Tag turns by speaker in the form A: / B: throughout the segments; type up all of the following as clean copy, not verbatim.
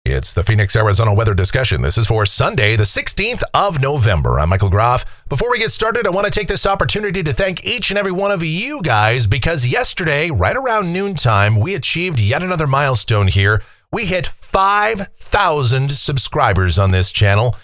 A: It's the Phoenix, Arizona weather discussion. This is for Sunday, the 16th of November. I'm Michael Groff. Before we get started, I want to take this opportunity to thank each and every one of you guys because yesterday, right around noontime, we achieved yet another milestone here. We hit 5,000 subscribers on this channel.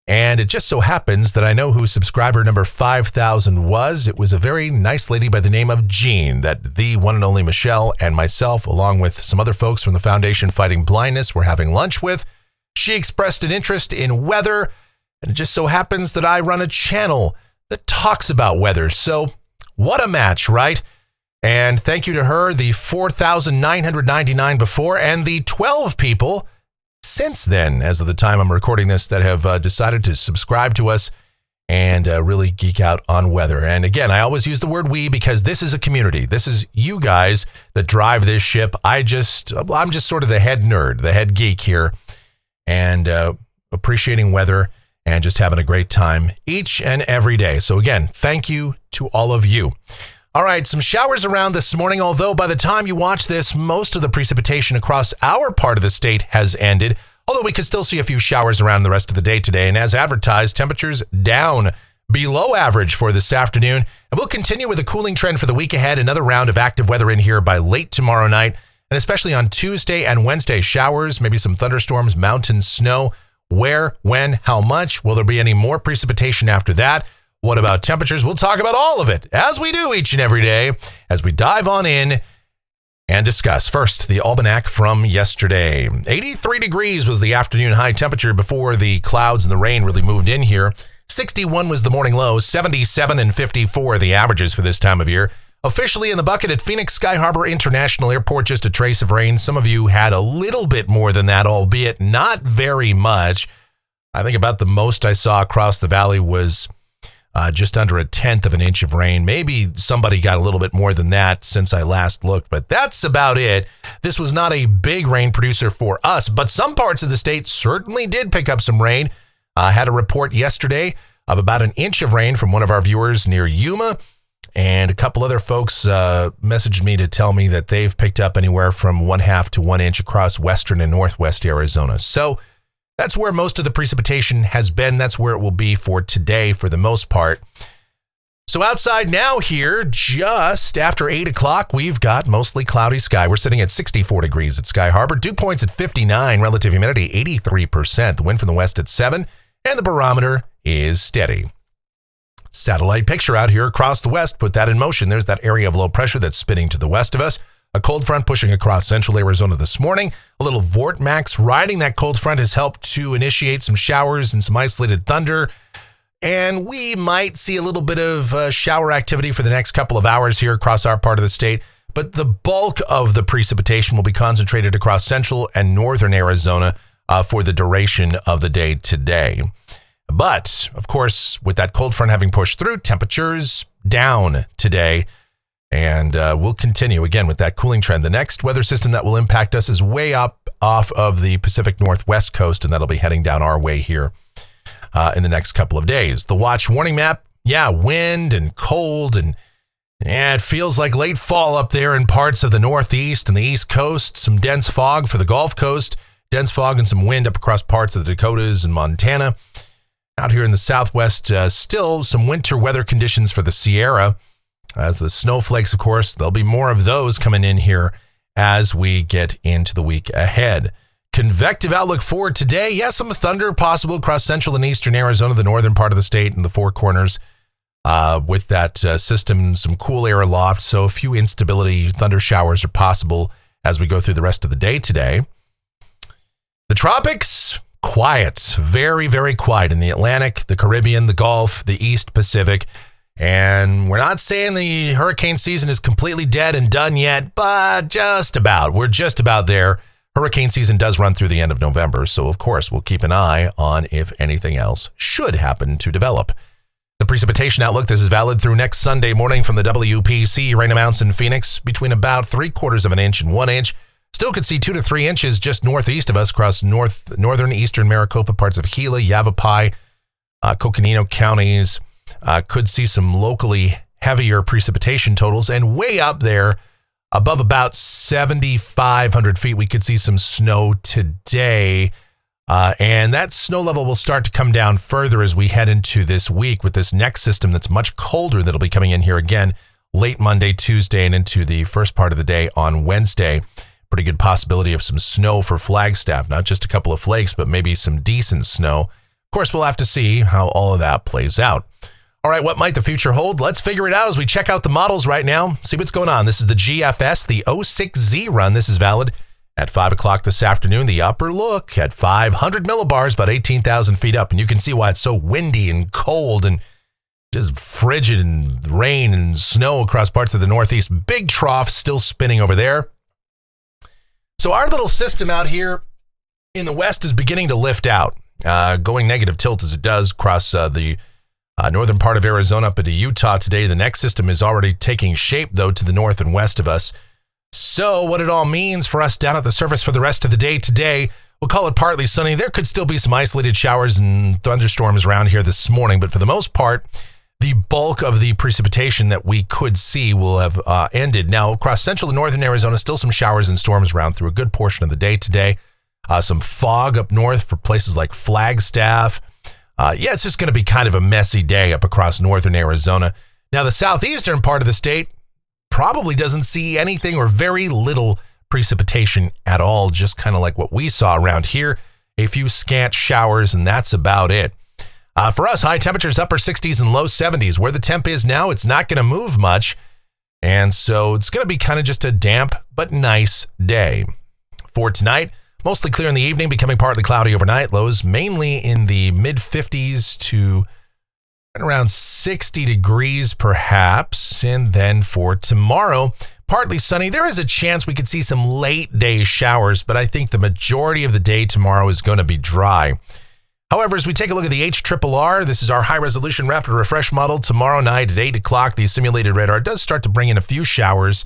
A: And it just so happens that I know who subscriber number 5,000 was. It was a very nice lady by the name of Jean that the one and only Michelle and myself, along with some other folks from the Foundation Fighting Blindness, were having lunch with. She expressed an interest in weather, and it just so happens that I run a channel that talks about weather. So what a match, right? And thank you to her, the 4,999 before, and the 12 people since then, as of the time I'm recording this, that have decided to subscribe to us and really geek out on weather. And again, I always use the word we because this is a community. This is you guys that drive this ship. I'm just sort of the head nerd, the head geek here, and appreciating weather and just having a great time each and every day. So again, thank you to all of you. All right, some showers around this morning, although by the time you watch this, most of the precipitation across our part of the state has ended, although we could still see a few showers around the rest of the day today. And as advertised, temperatures down below average for this afternoon. And we'll continue with a cooling trend for the week ahead, another round of active weather in here by late tomorrow night, and especially on Tuesday and Wednesday, showers, maybe some thunderstorms, mountain snow. Where, when, how much? Will there be any more precipitation after that? What about temperatures? We'll talk about all of it, as we do each and every day, as we dive on in and discuss. First, the almanac from yesterday. 83 degrees was the afternoon high temperature before the clouds and the rain really moved in here. 61 was the morning low, 77 and 54 the averages for this time of year. Officially in the bucket at Phoenix Sky Harbor International Airport, just a trace of rain. Some of you had a little bit more than that, albeit not very much. I think about the most I saw across the valley was just under 1/10 of an inch of rain. Maybe somebody got a little bit more than that since I last looked, but that's about it. This was not a big rain producer for us, but some parts of the state certainly did pick up some rain. I had a report yesterday of about 1 inch of rain from one of our viewers near Yuma, and a couple other folks messaged me to tell me that they've picked up anywhere from 1/2 to 1 inch across western and northwest Arizona. So that's where most of the precipitation has been. That's where it will be for today for the most part. So outside now here, just after 8 o'clock, we've got mostly cloudy sky. We're sitting at 64 degrees at Sky Harbor. Dew points at 59, relative humidity 83%. The wind from the west at 7, and the barometer is steady. Satellite picture out here across the west. Put that in motion. There's that area of low pressure that's spinning to the west of us. A cold front pushing across central Arizona this morning. A little vortex riding that cold front has helped to initiate some showers and some isolated thunder. And we might see a little bit of shower activity for the next couple of hours here across our part of the state. But the bulk of the precipitation will be concentrated across central and northern Arizona for the duration of the day today. But, of course, with that cold front having pushed through, temperatures down today. And we'll continue again with that cooling trend. The next weather system that will impact us is way up off of the Pacific Northwest coast, and that'll be heading down our way here in the next couple of days. The watch warning map, wind and cold, and it feels like late fall up there in parts of the Northeast and the East Coast. Some dense fog for the Gulf Coast, dense fog and some wind up across parts of the Dakotas and Montana. Out here in the Southwest, still some winter weather conditions for the Sierra. As the snowflakes, of course, there'll be more of those coming in here as we get into the week ahead. Convective outlook for today. Yes, some thunder possible across central and eastern Arizona, the northern part of the state and the Four Corners. With that system, some cool air aloft. So a few instability thunder showers are possible as we go through the rest of the day today. The tropics, quiet. Very, very quiet in the Atlantic, the Caribbean, the Gulf, the East Pacific. And we're not saying the hurricane season is completely dead and done yet, but just about. We're just about there. Hurricane season does run through the end of November, so of course we'll keep an eye on if anything else should happen to develop. The precipitation outlook, this is valid through next Sunday morning from the WPC. Rain amounts in Phoenix between about 3/4 of an inch and 1 inch. Still could see 2 to 3 inches just northeast of us across northern eastern Maricopa, parts of Gila, Yavapai, Coconino counties. Could see some locally heavier precipitation totals, and way up there Above about 7,500 feet, we could see some snow today. And that snow level will start to come down further as we head into this week with this next system that's much colder that'll be coming in here again late Monday, Tuesday, and into the first part of the day on Wednesday. Pretty good possibility of some snow for Flagstaff, not just a couple of flakes, but maybe some decent snow. Of course, we'll have to see how all of that plays out. All right, what might the future hold? Let's figure it out as we check out the models right now, see what's going on. This is the GFS, the 06Z run. This is valid at 5 o'clock this afternoon. The upper look at 500 millibars, about 18,000 feet up. And you can see why it's so windy and cold and just frigid and rain and snow across parts of the Northeast. Big trough still spinning over there. So our little system out here in the west is beginning to lift out, going negative tilt as it does across the northern part of Arizona up into Utah today. The next system is already taking shape, though, to the north and west of us. So what it all means for us down at the surface for the rest of the day today, we'll call it partly sunny. There could still be some isolated showers and thunderstorms around here this morning, but for the most part, the bulk of the precipitation that we could see will have ended. Now, across central and northern Arizona, still some showers and storms around through a good portion of the day today. Some fog up north for places like Flagstaff. It's just going to be kind of a messy day up across northern Arizona. Now, the southeastern part of the state probably doesn't see anything or very little precipitation at all, just kind of like what we saw around here. A few scant showers, and that's about it. For us, high temperatures, upper 60s and low 70s. Where the temp is now, it's not going to move much. And so it's going to be kind of just a damp but nice day. For tonight, mostly clear in the evening, becoming partly cloudy overnight. Lows mainly in the mid-50s to around 60 degrees perhaps. And then for tomorrow, partly sunny. There is a chance we could see some late day showers, but I think the majority of the day tomorrow is going to be dry. However, as we take a look at the HRRR, this is our high-resolution rapid refresh model. Tomorrow night at 8 o'clock, the simulated radar does start to bring in a few showers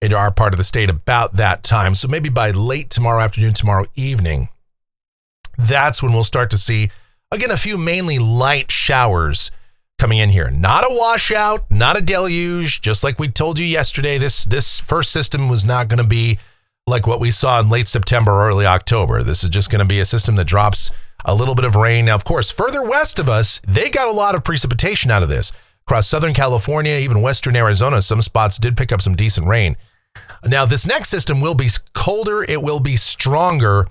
A: into our part of the state about that time. So maybe by late tomorrow afternoon, tomorrow evening, that's when we'll start to see, again, a few mainly light showers coming in here. Not a washout, not a deluge. Just like we told you yesterday, this first system was not going to be like what we saw in late September or early October. This is just going to be a system that drops a little bit of rain. Now, of course, further west of us, they got a lot of precipitation out of this. Across Southern California, even Western Arizona, some spots did pick up some decent rain. Now, this next system will be colder. It will be stronger.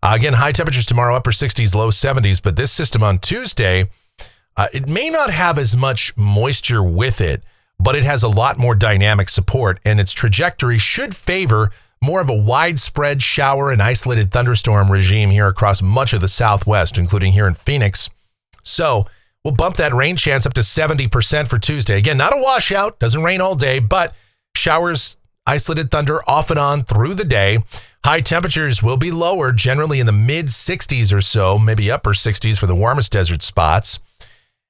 A: Again, high temperatures tomorrow, upper 60s, low 70s. But this system on Tuesday, it may not have as much moisture with it, but it has a lot more dynamic support, and its trajectory should favor more of a widespread shower and isolated thunderstorm regime here across much of the Southwest, including here in Phoenix. So we'll bump that rain chance up to 70% for Tuesday. Again, not a washout, doesn't rain all day, but showers, isolated thunder off and on through the day. High temperatures will be lower, generally in the mid 60s or so, maybe upper 60s for the warmest desert spots.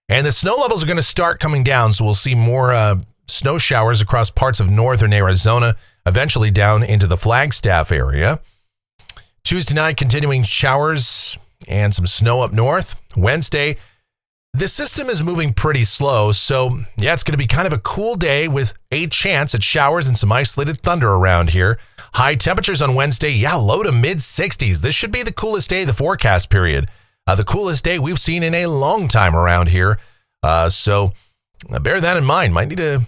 A: And the snow levels are going to start coming down, so we'll see more snow showers across parts of northern Arizona, eventually down into the Flagstaff area. Tuesday night, continuing showers and some snow up north. Wednesday, this system is moving pretty slow, so yeah, it's going to be kind of a cool day with a chance at showers and some isolated thunder around here. High temperatures on Wednesday, low to mid 60s. This should be the coolest day of the forecast period. The coolest day we've seen in a long time around here. So bear that in mind. Might need a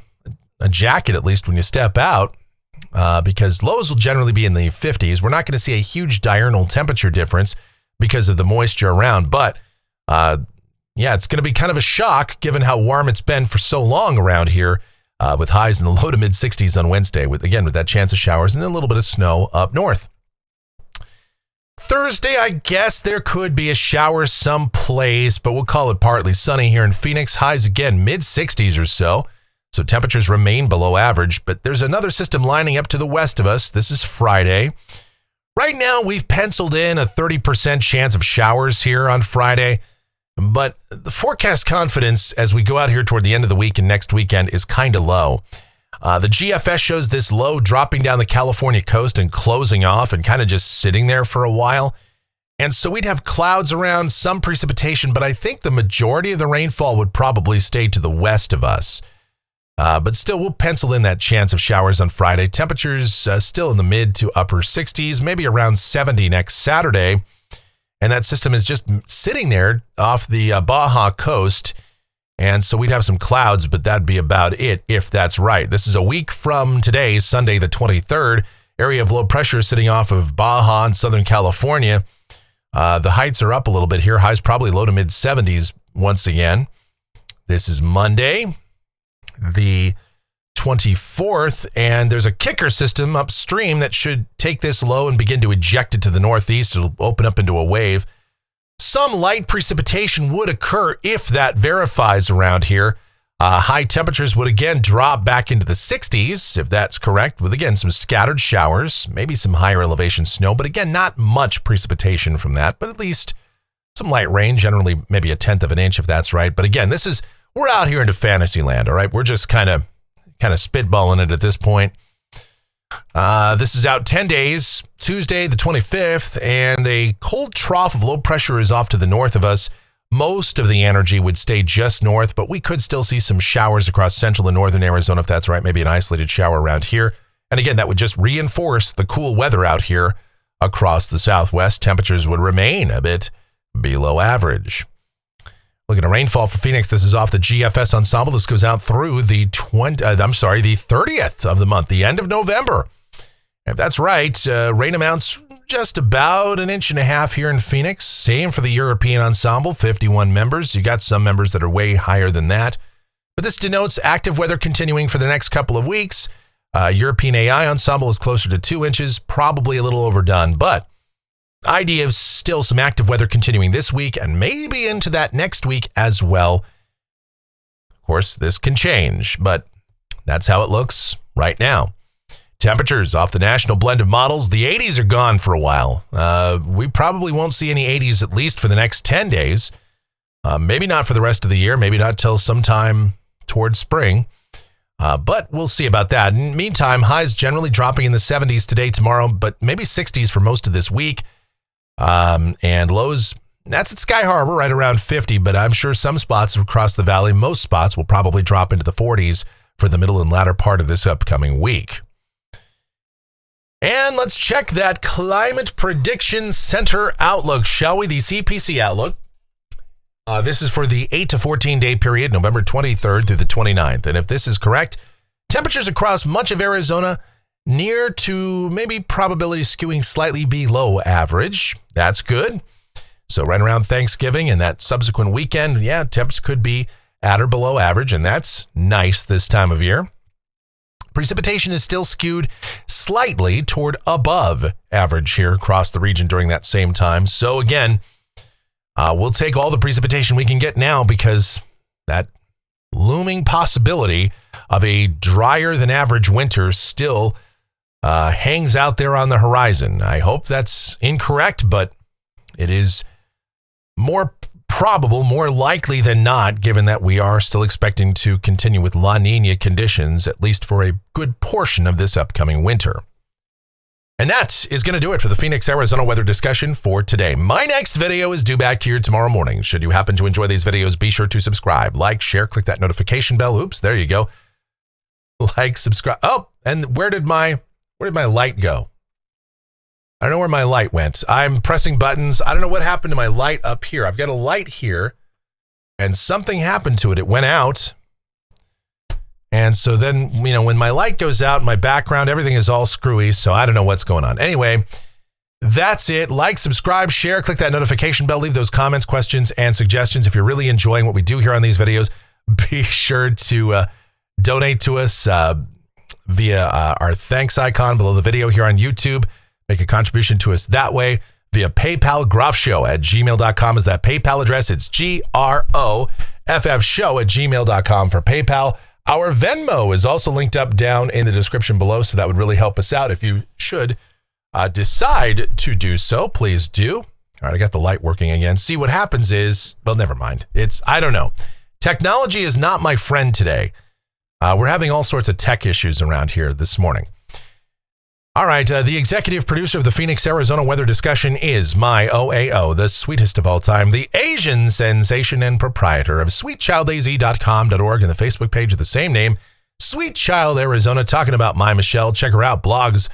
A: jacket at least when you step out. Because lows will generally be in the 50s. We're not going to see a huge diurnal temperature difference because of the moisture around. But, it's going to be kind of a shock given how warm it's been for so long around here with highs in the low to mid 60s on Wednesday, with that chance of showers and a little bit of snow up north. Thursday, I guess there could be a shower someplace, but we'll call it partly sunny here in Phoenix. Highs again, mid 60s or so. So temperatures remain below average, but there's another system lining up to the west of us. This is Friday. Right now, we've penciled in a 30% chance of showers here on Friday, but the forecast confidence as we go out here toward the end of the week and next weekend is kind of low. The GFS shows this low dropping down the California coast and closing off and kind of just sitting there for a while. And so we'd have clouds around, some precipitation, but I think the majority of the rainfall would probably stay to the west of us. But still, we'll pencil in that chance of showers on Friday. Temperatures still in the mid to upper 60s, maybe around 70 next Saturday. And that system is just sitting there off the Baja coast. And so we'd have some clouds, but that'd be about it if that's right. This is a week from today, Sunday the 23rd. Area of low pressure sitting off of Baja in Southern California. The heights are up a little bit here. Highs probably low to mid 70s once again. This is Monday, the 24th, and there's a kicker system upstream that should take this low and begin to eject it to the northeast. It'll open up into a wave. Some light precipitation would occur if that verifies around here. High temperatures would again drop back into the 60s, if that's correct, with again some scattered showers, maybe some higher elevation snow, but again, not much precipitation from that, but at least some light rain, generally maybe 1/10 of an inch if that's right. But again, we're out here into fantasy land, all right? We're just kind of spitballing it at this point. This is out 10 days, Tuesday the 25th, and a cold trough of low pressure is off to the north of us. Most of the energy would stay just north, but we could still see some showers across central and northern Arizona if that's right, maybe an isolated shower around here. And again, that would just reinforce the cool weather out here across the southwest. Temperatures would remain a bit below average. Looking at rainfall for Phoenix, this is off the GFS ensemble. This goes out through the 30th of the month, the end of November. If that's right, rain amounts just about 1.5 inches here in Phoenix. Same for the European ensemble, 51 members. You got some members that are way higher than that. But this denotes active weather continuing for the next couple of weeks. European AI ensemble is closer to 2 inches, probably a little overdone, but idea of still some active weather continuing this week and maybe into that next week as well. Of course, this can change, but that's how it looks right now. Temperatures off the national blend of models, the 80s are gone for a while. We probably won't see any 80s at least for the next 10 days. Maybe not for the rest of the year, maybe not till sometime towards spring. But we'll see about that. In the meantime, highs generally dropping in the 70s today, tomorrow, but maybe 60s for most of this week. And lows, that's at Sky Harbor, right around 50, but I'm sure some spots across the valley, most spots will probably drop into the 40s for the middle and latter part of this upcoming week. And let's check that Climate Prediction Center outlook, shall we? The CPC outlook. This is for the 8 to 14 day period, November 23rd through the 29th. And if this is correct, temperatures across much of Arizona near to maybe probability skewing slightly below average. That's good. So right around Thanksgiving and that subsequent weekend, yeah, temps could be at or below average, and that's nice this time of year. Precipitation is still skewed slightly toward above average here across the region during that same time. So again, we'll take all the precipitation we can get now because that looming possibility of a drier than average winter still hangs out there on the horizon. I hope that's incorrect, but it is more probable, more likely than not, given that we are still expecting to continue with La Nina conditions, at least for a good portion of this upcoming winter. And that is going to do it for the Phoenix, Arizona weather discussion for today. My next video is due back here tomorrow morning. Should you happen to enjoy these videos, be sure to subscribe, like, share, click that notification bell. Oops, there you go. Like, subscribe. Oh, and where did my light go? I don't know where my light went. I'm pressing buttons. I don't know what happened to my light up here. I've got a light here, and something happened to it. It went out. And so then, when my light goes out, my background, everything is all screwy, so I don't know what's going on. Anyway, that's it. Like, subscribe, share, click that notification bell, leave those comments, questions, and suggestions. If you're really enjoying what we do here on these videos, be sure to donate to us via our thanks icon below the video here on YouTube. Make a contribution to us that way via PayPal. groffshow@gmail.com is that PayPal address. It's GROFF show@gmail.com for PayPal. Our Venmo is also linked up down in the description below, so that would really help us out. If you should decide to do so, please do. All right, I got the light working again. See, what happens is, well, never mind. I don't know. Technology is not my friend today. We're having all sorts of tech issues around here this morning. All right, the executive producer of the Phoenix, Arizona weather discussion is my OAO, the sweetest of all time, the Asian sensation and proprietor of sweetchildaz.com.org and the Facebook page of the same name. Sweet Child, Arizona, talking about my Michelle. Check her out. Blogs,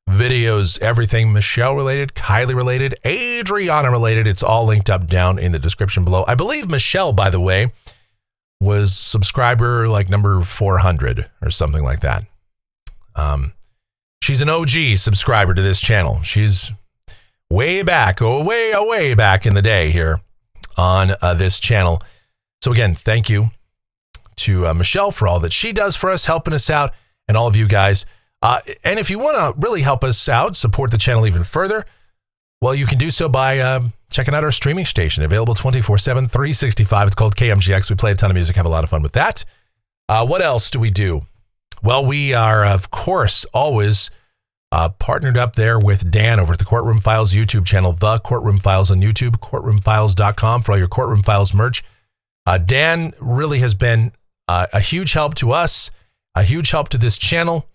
A: videos, everything Michelle related, Kylie related, Adriana related. It's all linked up down in the description below. I believe Michelle, by the way, was subscriber like number 400 or something like that. She's an OG subscriber to this channel. She's way back in the day here on this channel. So again, thank you to Michelle for all that she does for us, helping us out, and all of you guys. And if you want to really help us out, support the channel even further, well, you can do so by checking out our streaming station, available 24/7, 365. It's called KMGX. We play a ton of music, have a lot of fun with that. What else do we do? Well, we are, of course, always partnered up there with Dan over at the Courtroom Files YouTube channel, The Courtroom Files on YouTube, courtroomfiles.com for all your Courtroom Files merch. Dan really has been a huge help to us, a huge help to this channel,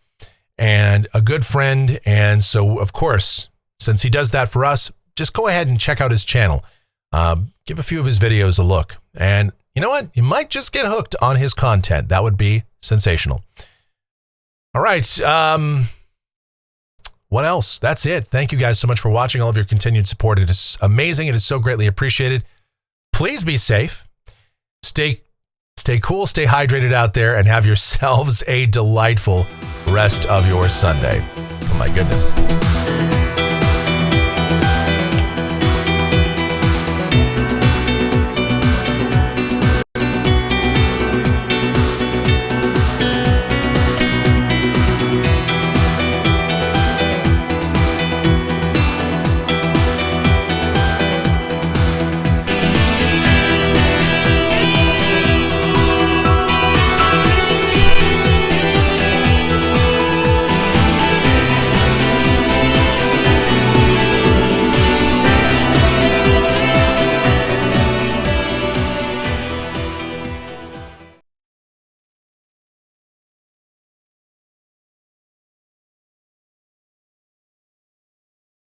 A: and a good friend. And so, of course, since he does that for us, just go ahead and check out his channel. Give a few of his videos a look. And you know what? You might just get hooked on his content. That would be sensational. All right. What else? That's it. Thank you guys so much for watching, all of your continued support. It is amazing. It is so greatly appreciated. Please be safe. Stay cool, stay hydrated out there, and have yourselves a delightful rest of your Sunday. Oh my goodness.